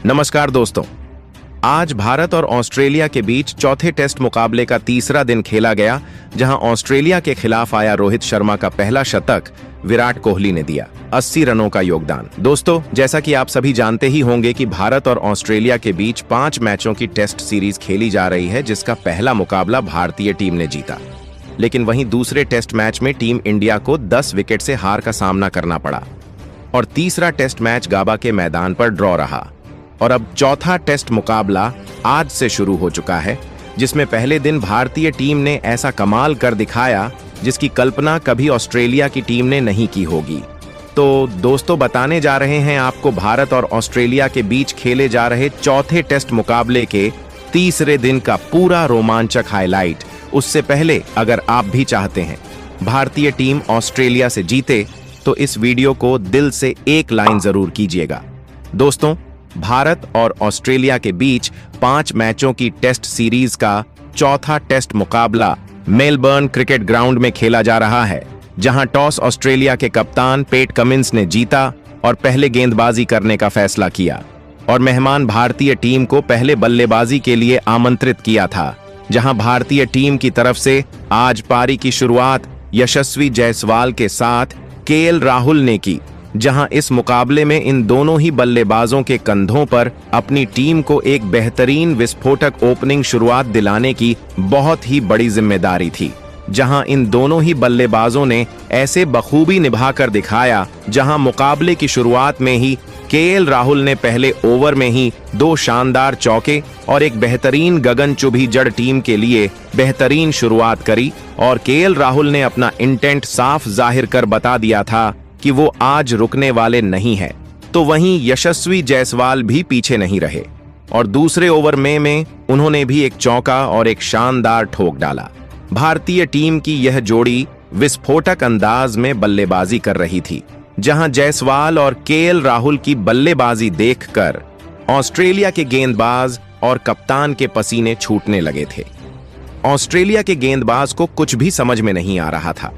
नमस्कार दोस्तों। आज भारत और ऑस्ट्रेलिया के बीच चौथे टेस्ट मुकाबले का तीसरा दिन खेला गया, जहां ऑस्ट्रेलिया के खिलाफ आया रोहित शर्मा का पहला शतक विराट कोहली ने दिया 80 रनों का योगदान। दोस्तों, जैसा कि आप सभी जानते ही होंगे कि भारत और ऑस्ट्रेलिया के बीच 5 मैचों की टेस्ट सीरीज खेली जा रही है, जिसका पहला मुकाबला भारतीय टीम ने जीता। लेकिन वहीं दूसरे टेस्ट मैच में टीम इंडिया को 10 विकेट से हार का सामना करना पड़ा और तीसरा टेस्ट मैच गाबा के मैदान पर ड्रॉ रहा। और अब चौथा टेस्ट मुकाबला आज से शुरू हो चुका है, जिसमें पहले दिन भारतीय टीम ने ऐसा कमाल कर दिखाया जिसकी कल्पना कभी ऑस्ट्रेलिया की टीम ने नहीं की होगी। तो दोस्तों, बताने जा रहे हैं आपको भारत और ऑस्ट्रेलिया के बीच खेले जा रहे चौथे टेस्ट मुकाबले के तीसरे दिन का पूरा रोमांचक हाईलाइट। उससे पहले अगर आप भी चाहते हैं भारतीय टीम ऑस्ट्रेलिया से जीते, तो इस वीडियो को दिल से एक लाइन जरूर कीजिएगा। दोस्तों, भारत और ऑस्ट्रेलिया के बीच 5 मैचों की टेस्ट सीरीज का चौथा टेस्ट मुकाबला मेलबर्न क्रिकेट ग्राउंड में खेला जा रहा है, जहां टॉस ऑस्ट्रेलिया के कप्तान पैट कमिंस ने जीता और पहले गेंदबाजी करने का फैसला किया और मेहमान भारतीय टीम को पहले बल्लेबाजी के लिए आमंत्रित किया था, जहां भारतीय टीम की तरफ से आज पारी की शुरुआत यशस्वी जायसवाल के साथ केएल राहुल ने की, जहां इस मुकाबले में इन दोनों ही बल्लेबाजों के कंधों पर अपनी टीम को एक बेहतरीन विस्फोटक ओपनिंग शुरुआत दिलाने की बहुत ही बड़ी जिम्मेदारी थी। जहां इन दोनों ही बल्लेबाजों ने ऐसे बखूबी निभाकर दिखाया, जहां मुकाबले की शुरुआत में ही केएल राहुल ने पहले ओवर में ही 2 शानदार चौके और एक बेहतरीन गगनचुंबी जड़ टीम के लिए बेहतरीन शुरुआत करी और केएल राहुल ने अपना इंटेंट साफ जाहिर कर बता दिया था कि वो आज रुकने वाले नहीं हैं। तो वहीं यशस्वी जायसवाल भी पीछे नहीं रहे और दूसरे ओवर में उन्होंने भी एक चौका और एक शानदार ठोक डाला। भारतीय टीम की यह जोड़ी विस्फोटक अंदाज में बल्लेबाजी कर रही थी, जहां जायसवाल और केएल राहुल की बल्लेबाजी देखकर ऑस्ट्रेलिया के गेंदबाज और कप्तान के पसीने छूटने लगे थे। ऑस्ट्रेलिया के गेंदबाज को कुछ भी समझ में नहीं आ रहा था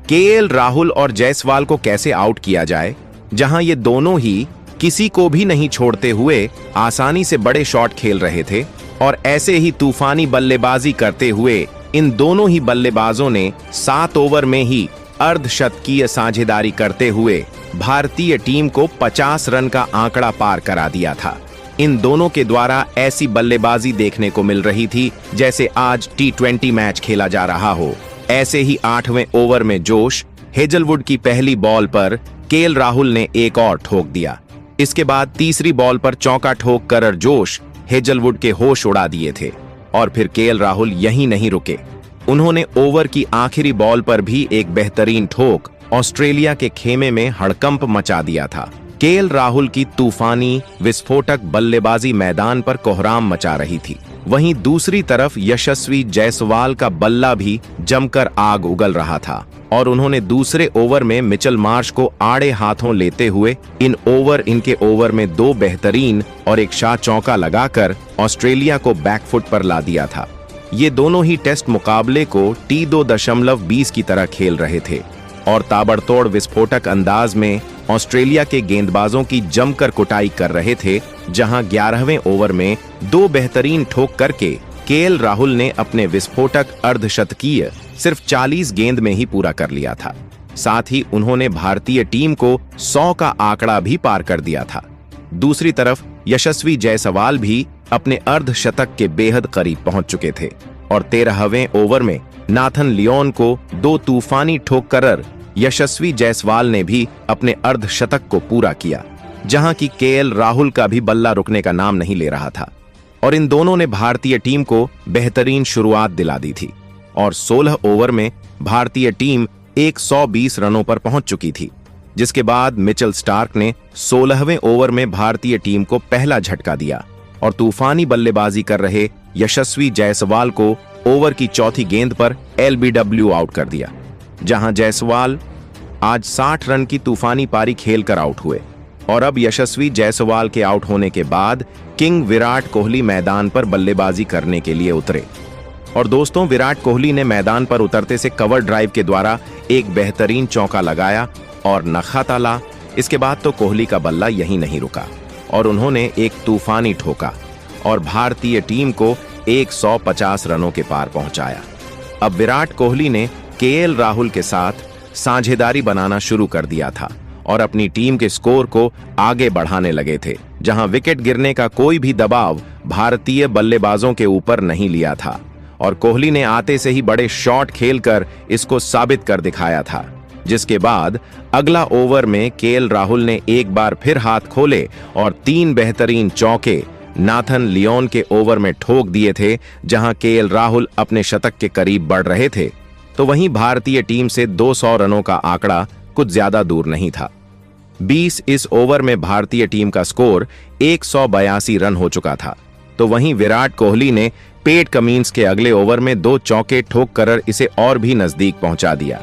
केएल राहुल और जायसवाल को कैसे आउट किया जाए, जहां ये दोनों ही किसी को भी नहीं छोड़ते हुए आसानी से बड़े शॉट खेल रहे थे। और ऐसे ही तूफानी बल्लेबाजी करते हुए इन दोनों ही बल्लेबाजों ने 7 ओवर में ही अर्धशतकीय साझेदारी करते हुए भारतीय टीम को 50 रन का आंकड़ा पार करा दिया था। इन दोनों के द्वारा ऐसी बल्लेबाजी देखने को मिल रही थी जैसे आज T20 मैच खेला जा रहा हो। ऐसे ही 8वें ओवर में जोश हेजलवुड की पहली बॉल पर केएल राहुल ने एक और ठोक दिया। इसके बाद तीसरी बॉल पर चौका ठोक कर जोश हेजलवुड के होश उड़ा दिए थे और फिर केएल राहुल यहीं नहीं रुके। उन्होंने ओवर की आखिरी बॉल पर भी एक बेहतरीन ठोक ऑस्ट्रेलिया के खेमे में हड़कंप मचा दिया था। केएल राहुल की तूफानी विस्फोटक बल्लेबाजी मैदान पर कोहराम मचा रही थी। वहीं दूसरी तरफ यशस्वी जायसवाल का बल्ला भी जमकर आग उगल रहा था और उन्होंने दूसरे ओवर में मिचेल मार्श को आड़े हाथों लेते हुए इनके ओवर में 2 बेहतरीन और एक शाह चौका लगाकर ऑस्ट्रेलिया को बैकफुट पर ला दिया था। ये दोनों ही टेस्ट मुकाबले को T2.20 की तरह खेल रहे थे और ताबड़तोड़ विस्फोटक अंदाज में ऑस्ट्रेलिया के गेंदबाजों की जमकर कुटाई कर रहे थे, जहां 11वें ओवर में 2 बेहतरीन ठोक करके केएल राहुल ने अपने विस्फोटक अर्धशतकीय सिर्फ 40 गेंद में ही पूरा कर लिया था। साथ ही उन्होंने भारतीय टीम को 100 का आंकड़ा भी पार कर दिया था। दूसरी तरफ यशस्वी जायसवाल भी अपने अर्धशतक के बेहद करीब पहुंच चुके थे और 13वें ओवर में नाथन लियोन को 2 तूफानी ठोक कर यशस्वी जायसवाल ने भी अपने अर्धशतक को पूरा किया, जहां की केएल राहुल का भी बल्ला रुकने का नाम नहीं ले रहा था और इन दोनों ने भारतीय टीम को बेहतरीन शुरुआत दिला दी थी। और 16 ओवर में भारतीय टीम 120 रनों पर पहुंच चुकी थी, जिसके बाद मिचेल स्टार्क ने 16वें ओवर में भारतीय टीम को पहला झटका दिया और तूफानी बल्लेबाजी कर रहे यशस्वी जायसवाल को ओवर की चौथी गेंद पर LBW आउट कर दिया, जहां जायसवाल आज 60 रन की तूफानी पारी खेलकर आउट हुए। और अब यशस्वी जायसवाल के आउट होने के बाद किंग विराट कोहली मैदान पर बल्लेबाजी करने के लिए उतरे। और दोस्तों, विराट कोहली ने मैदान पर उतरते से कवर ड्राइव के द्वारा एक बेहतरीन चौका लगाया और नखा ताला। इसके बाद तो कोहली का बल्ला यहीं नहीं रुका और उन्होंने एक तूफानी ठोका और भारतीय टीम को 150 रनों के पार पहुंचाया। अब विराट कोहली ने केएल राहुल के साथ साझेदारी बनाना शुरू कर दिया था और अपनी टीम के स्कोर को आगे बढ़ाने लगे थे, जहां विकेट गिरने का कोई भी दबाव भारतीय बल्लेबाजों के ऊपर नहीं लिया था और कोहली ने आते से ही बड़े शॉट खेलकर इसको साबित कर दिखाया था। जिसके बाद अगला ओवर में केएल राहुल ने एक बार फिर हाथ खोले और 3 बेहतरीन चौके नाथन लियोन के ओवर में ठोक दिए थे, जहां केएल राहुल अपने शतक के करीब बढ़ रहे थे। तो वहीं भारतीय टीम से 200 रनों का आंकड़ा कुछ ज्यादा दूर नहीं था। 20 इस ओवर में भारतीय टीम का स्कोर 182 रन हो चुका था। तो वहीं विराट कोहली ने पेट कमिंस के अगले ओवर में 2 चौके ठोक कर इसे और भी नजदीक पहुंचा दिया।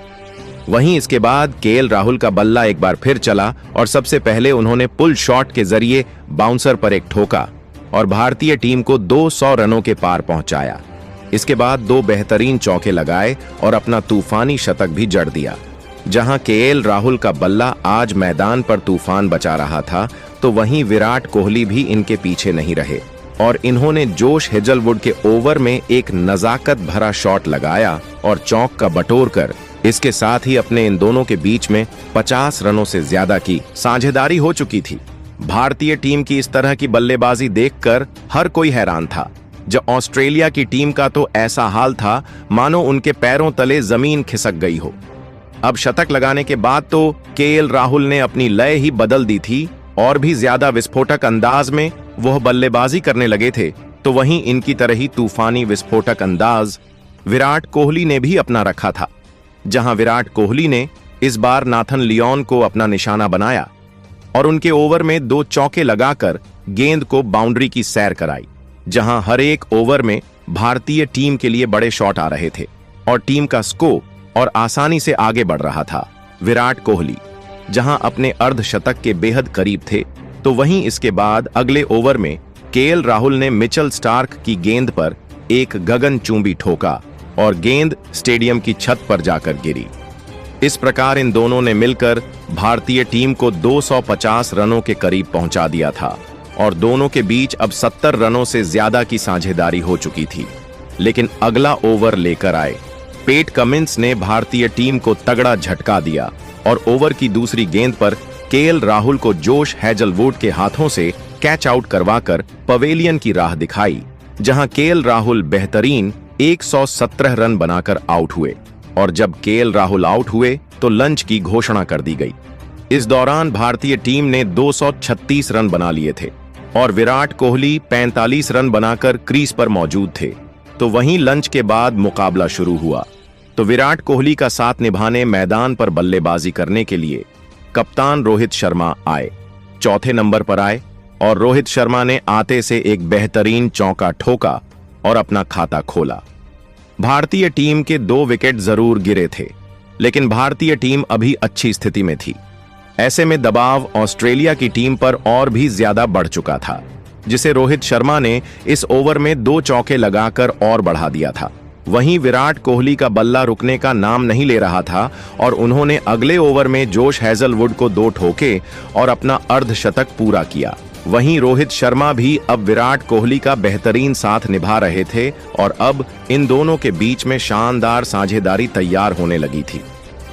वहीं इसके बाद केएल राहुल का बल्ला एक बार फिर चला और सबसे पहले उन्होंने पुल शॉट के जरिए बाउंसर पर एक ठोका और भारतीय टीम को 200 रनों के पार पहुंचाया। इसके बाद 2 बेहतरीन चौके लगाए और अपना तूफानी शतक भी जड़ दिया। जहां केएल राहुल का बल्ला आज मैदान पर तूफान बचा रहा था, तो वहीं विराट कोहली भी इनके पीछे नहीं रहे और इन्होंने जोश हेजलवुड के ओवर में एक नजाकत भरा शॉट लगाया और चौक का बटोर कर इसके साथ ही अपने इन दोनों के बीच में 50 रनों से ज्यादा की साझेदारी हो चुकी थी। भारतीय टीम की इस तरह की बल्लेबाजी देखकर हर कोई हैरान था। जब ऑस्ट्रेलिया की टीम का तो ऐसा हाल था मानो उनके पैरों तले जमीन खिसक गई हो। अब शतक लगाने के बाद तो केएल राहुल ने अपनी लय ही बदल दी थी और भी ज्यादा विस्फोटक अंदाज में वह बल्लेबाजी करने लगे थे। तो वहीं इनकी तरह ही तूफानी विस्फोटक अंदाज विराट कोहली ने भी अपना रखा था, जहां विराट कोहली ने इस बार नाथन लियोन को अपना निशाना बनाया और उनके ओवर में 2 चौके लगाकर गेंद को बाउंड्री की सैर कराई, जहां हर एक ओवर में भारतीय टीम के लिए बड़े शॉट आ रहे थे और टीम का स्कोर और आसानी से आगे बढ़ रहा था। विराट कोहली जहां अपने अर्धशतक के बेहद करीब थे, तो वहीं इसके बाद अगले ओवर में केएल राहुल ने मिचेल स्टार्क की गेंद पर एक गगनचुंबी ठोका और गेंद स्टेडियम की छत पर जाकर गिरी। इस प्रकार इन दोनों ने मिलकर भारतीय टीम को 250 रनों के करीब पहुंचा दिया था और दोनों के बीच अब 70 रनों से ज्यादा की साझेदारी हो चुकी थी। लेकिन अगला ओवर लेकर आए पेट कमिंस ने भारतीय टीम को तगड़ा झटका दिया और ओवर की दूसरी गेंद पर केएल राहुल को जोश हेजलवुड के हाथों से कैच आउट करवाकर पवेलियन की राह दिखाई, जहां केएल राहुल बेहतरीन 117 रन बनाकर आउट हुए और जब केएल राहुल आउट हुए तो लंच की घोषणा कर दी गई। इस दौरान भारतीय टीम ने 236 रन बना लिए थे और विराट कोहली 45 रन बनाकर क्रीज पर मौजूद थे। तो वहीं लंच के बाद मुकाबला शुरू हुआ। तो विराट कोहली का साथ निभाने मैदान पर बल्लेबाजी करने के लिए कप्तान रोहित शर्मा आए। चौथे नंबर पर आए और रोहित शर्मा ने आते से एक बेहतरीन चौका ठोका और अपना खाता खोला। भारतीय टीम के 2 विकेट जरूर गिरे थे, लेकिन भारतीय टीम अभी अच्छी स्थिति में थी। ऐसे में दबाव ऑस्ट्रेलिया की टीम पर और भी ज्यादा बढ़ चुका था, जिसे रोहित शर्मा ने इस ओवर में 2 चौके लगाकर और बढ़ा दिया था। वहीं विराट कोहली का बल्ला रुकने का नाम नहीं ले रहा था और उन्होंने अगले ओवर में जोश हेजलवुड को 2 ठोके और अपना अर्धशतक पूरा किया। वहीं रोहित शर्मा भी अब विराट कोहली का बेहतरीन साथ निभा रहे थे और अब इन दोनों के बीच में शानदार साझेदारी तैयार होने लगी थी।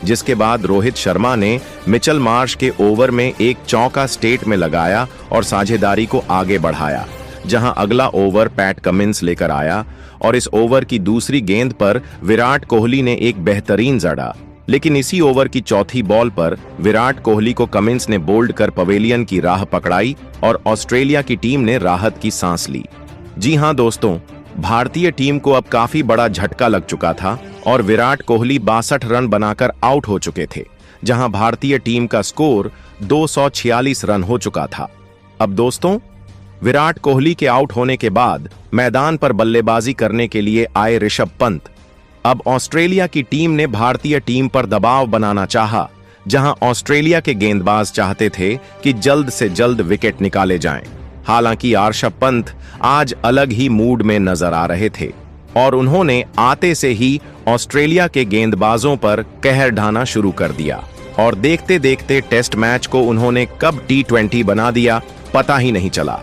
जिसके बाद रोहित शर्मा ने मिचेल मार्श के ओवर में एक चौका स्टेट में लगाया और साझेदारी को आगे बढ़ाया, जहां अगला ओवर पैट कमिंस लेकर आया और इस ओवर की दूसरी गेंद पर विराट कोहली ने एक बेहतरीन जड़ा। लेकिन इसी ओवर की चौथी बॉल पर विराट कोहली को कमिंस ने बोल्ड कर पवेलियन की राह पकड़ाई और ऑस्ट्रेलिया की टीम ने राहत की सांस ली। जी हां दोस्तों, भारतीय टीम को अब काफी बड़ा झटका लग चुका था और विराट कोहली 62 रन बनाकर आउट हो चुके थे, जहां भारतीय टीम का स्कोर 246 रन हो चुका था। अब दोस्तों, विराट कोहली के आउट होने के बाद मैदान पर बल्लेबाजी करने के लिए आए ऋषभ पंत। अब ऑस्ट्रेलिया की टीम ने भारतीय टीम पर दबाव बनाना चाहा, जहां ऑस्ट्रेलिया के गेंदबाज चाहते थे कि जल्द से जल्द विकेट निकाले जाएं। हालांकि ऋषभ पंत आज अलग ही मूड में नजर आ रहे थे और उन्होंने आते से ही ऑस्ट्रेलिया के गेंदबाजों पर कहर ढाना शुरू कर दिया और देखते देखते टेस्ट मैच को उन्होंने कब T20 बना दिया पता ही नहीं चला।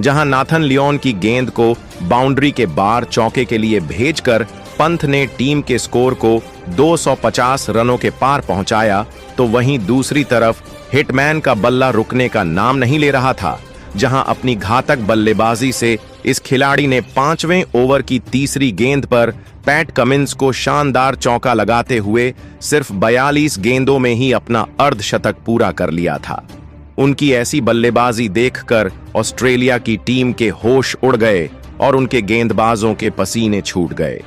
जहां नाथन लियोन की गेंद को बाउंड्री के बाहर चौके के लिए भेजकर पंत ने टीम के स्कोर को 250 रनों के पार पहुंचाया, तो वहीं दूसरी तरफ हिटमैन का बल्ला रुकने का नाम नहीं ले रहा था। जहां अपनी घातक बल्लेबाजी से इस खिलाड़ी ने 5वें ओवर की तीसरी गेंद पर पैट कमिंस को शानदार चौका लगाते हुए सिर्फ 42 गेंदों में ही अपना अर्धशतक पूरा कर लिया था। उनकी ऐसी बल्लेबाजी देखकर ऑस्ट्रेलिया की टीम के होश उड़ गए और उनके गेंदबाजों के पसीने छूट गए।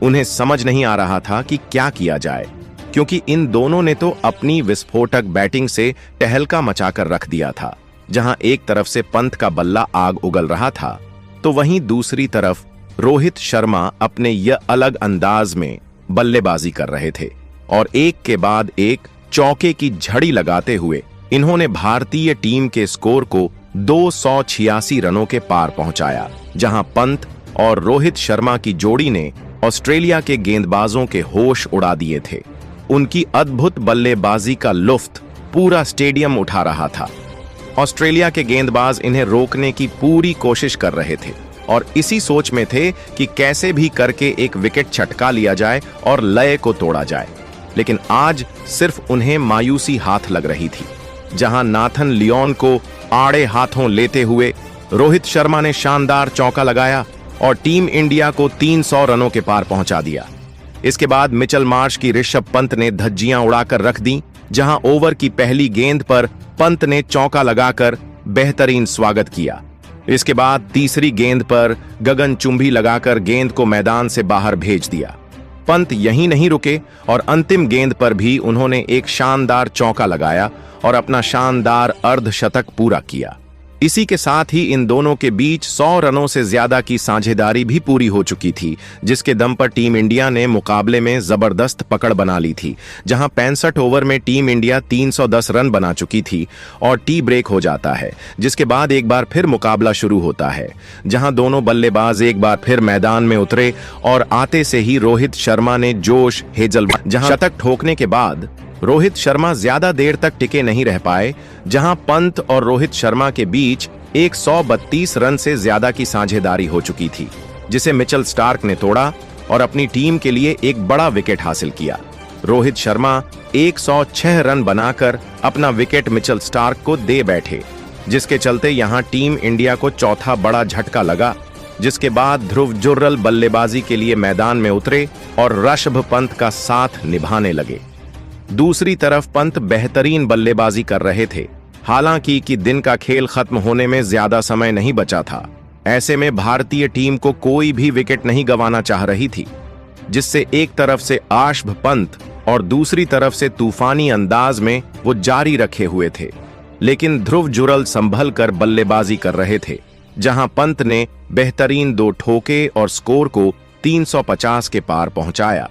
उन्हें समझ नहीं आ रहा था कि क्या किया जाए, क्योंकि इन दोनों ने तो अपनी विस्फोटक बैटिंग से टहलका मचाकर रख दिया था। जहां एक तरफ से पंत का बल्ला आग उगल रहा था, तो वहीं दूसरी तरफ रोहित शर्मा अपने यह अलग अंदाज में बल्लेबाजी कर रहे थे और एक के बाद एक चौके की झड़ी लगाते हुए इन्होंने भारतीय टीम के स्कोर को 286 रनों के पार पहुंचाया। जहां पंत और रोहित शर्मा की जोड़ी ने ऑस्ट्रेलिया के गेंदबाजों के होश उड़ा दिए थे। उनकी अद्भुत बल्लेबाजी का लुत्फ पूरा स्टेडियम उठा रहा था। ऑस्ट्रेलिया के गेंदबाज इन्हें रोकने की पूरी कोशिश कर रहे थे और इसी सोच में थे कि कैसे भी करके एक विकेट छटका लिया जाए और लय को तोड़ा जाए। लेकिन आज सिर्फ उन्हें मायूसी हाथ लग रही थी। जहां नाथन लियोन को आड़े हाथों लेते हुए रोहित शर्मा ने शानदार चौका लगाया और टीम इंडिया को 300 रनों के पार पहुंचा दिया। इसके बाद मिचेल मार्श की ऋषभ पंत ने धज्जियां उड़ाकर रख दी। जहां ओवर की पहली गेंद पर पंत ने चौका लगाकर बेहतरीन स्वागत किया। इसके बाद तीसरी गेंद पर गगनचुंबी लगाकर गेंद को मैदान से बाहर भेज दिया। पंत यहीं नहीं रुके और अंतिम गेंद पर भी उन्होंने एक शानदार चौका लगाया और अपना शानदार अर्धशतक पूरा किया। इसी के साथ ही इन दोनों के बीच 100 रनों से ज्यादा की साझेदारी भी पूरी हो चुकी थी, जिसके दम पर टीम इंडिया ने मुकाबले में जबरदस्त पकड़ बना ली थी। जहां 65 ओवर में टीम इंडिया 310 रन बना चुकी थी और टी ब्रेक हो जाता है, जिसके बाद एक बार फिर मुकाबला शुरू होता है। जहां दोनों बल्लेबाज एक बार फिर मैदान में उतरे और आते से ही रोहित शर्मा ने जोश हेजलवुड जहां शतक ठोकने के बाद रोहित शर्मा ज्यादा देर तक टिके नहीं रह पाए। जहां पंत और रोहित शर्मा के बीच 132 रन से ज्यादा की साझेदारी हो चुकी थी, जिसे मिचेल स्टार्क ने तोड़ा और अपनी टीम के लिए एक बड़ा विकेट हासिल किया। रोहित शर्मा 106 रन बनाकर अपना विकेट मिचेल स्टार्क को दे बैठे, जिसके चलते यहां टीम इंडिया को चौथा बड़ा झटका लगा। जिसके बाद ध्रुव जुर्रल बल्लेबाजी के लिए मैदान में उतरे और ऋषभ पंत का साथ निभाने लगे। दूसरी तरफ पंत बेहतरीन बल्लेबाजी कर रहे थे। हालांकि कि दिन का खेल खत्म होने में ज्यादा समय नहीं बचा था। ऐसे में भारतीय टीम को कोई भी विकेट नहीं गंवाना चाह रही थी, जिससे एक तरफ से ऋषभ पंत और दूसरी तरफ से तूफानी अंदाज में वो जारी रखे हुए थे। लेकिन ध्रुव जुरल संभल कर बल्लेबाजी कर रहे थे। जहां पंत ने बेहतरीन 2 ठोके और स्कोर को 350 के पार पहुंचाया।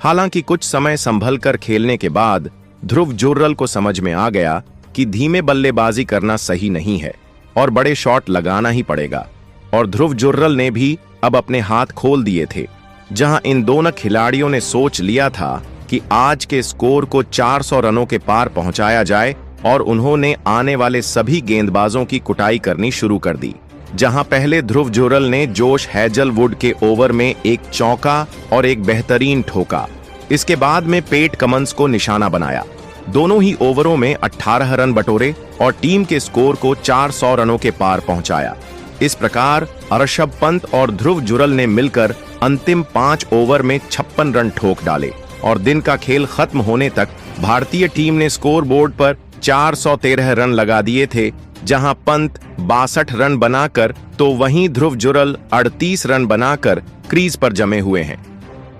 हालांकि कुछ समय संभल कर खेलने के बाद ध्रुव जुर्रल को समझ में आ गया कि धीमे बल्लेबाजी करना सही नहीं है और बड़े शॉट लगाना ही पड़ेगा, और ध्रुव जुर्रल ने भी अब अपने हाथ खोल दिए थे। जहां इन दोनों खिलाड़ियों ने सोच लिया था कि आज के स्कोर को 400 रनों के पार पहुंचाया जाए और उन्होंने आने वाले सभी गेंदबाजों की कुटाई करनी शुरू कर दी। जहां पहले ध्रुव जुरल ने जोश हेजलवुड के ओवर में एक चौका और एक बेहतरीन ठोका। इसके बाद में पेट कमिंस को निशाना बनाया। दोनों ही ओवरों में 18 रन बटोरे और टीम के स्कोर को 400 रनों के पार पहुंचाया। इस प्रकार ऋषभ पंत और ध्रुव जुरल ने मिलकर अंतिम 5 ओवर में 56 रन ठोक डाले और दिन का खेल खत्म होने तक भारतीय टीम ने स्कोर बोर्ड पर 413 रन लगा दिए थे। जहां पंत 62 रन बनाकर तो वहीं ध्रुव जुरल 38 रन बनाकर क्रीज पर जमे हुए हैं।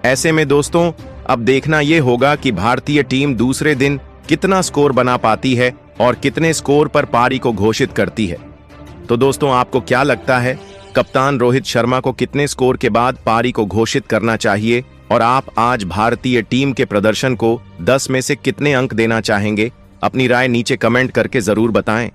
ऐसे में दोस्तों अब देखना यह होगा कि भारतीय टीम दूसरे दिन कितना स्कोर बना पाती है और कितने स्कोर पर पारी को घोषित करती है। तो दोस्तों आपको क्या लगता है, कप्तान रोहित शर्मा को कितने स्कोर के बाद पारी को घोषित करना चाहिए और आप आज भारतीय टीम के प्रदर्शन को 10 में से कितने अंक देना चाहेंगे? अपनी राय नीचे कमेंट करके जरूर बताएं।